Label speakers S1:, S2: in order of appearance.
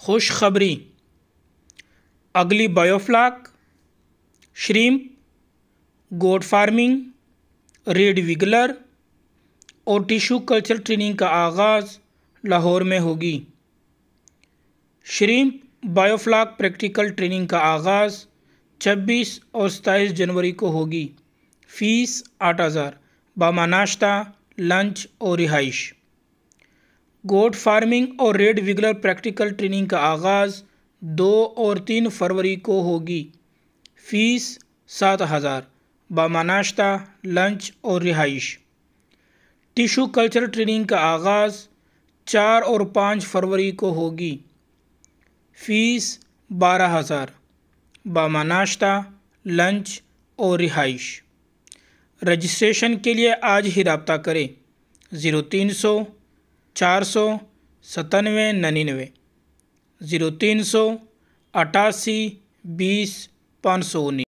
S1: خوشخبری، اگلی بایوفلاک، شریمپ، گوٹ farming, red وگلر اور ٹیشو کلچر ٹریننگ کا آغاز لاہور میں ہوگی۔ شریمپ بایوفلاک پریکٹیکل ٹریننگ کا آغاز 26 اور 27 جنوری کو ہوگی۔ فیس 8,000، باما ناشتہ، لنچ اور رہائش۔ گوٹ فارمنگ اور ریڈ وگلر پریکٹیکل ٹریننگ کا آغاز 2 اور 3 فروری کو ہوگی۔ فیس 7,000، باما ناشتہ، لنچ اور رہائش۔ ٹیشو کلچر ٹریننگ کا آغاز 4 اور 5 فروری کو ہوگی۔ فیس 12,000، باما ناشتہ، لنچ اور رہائش۔ رجسٹریشن کے لیے آج ہی رابطہ کریں۔ 0300 400 9799، 0300 88 20 519۔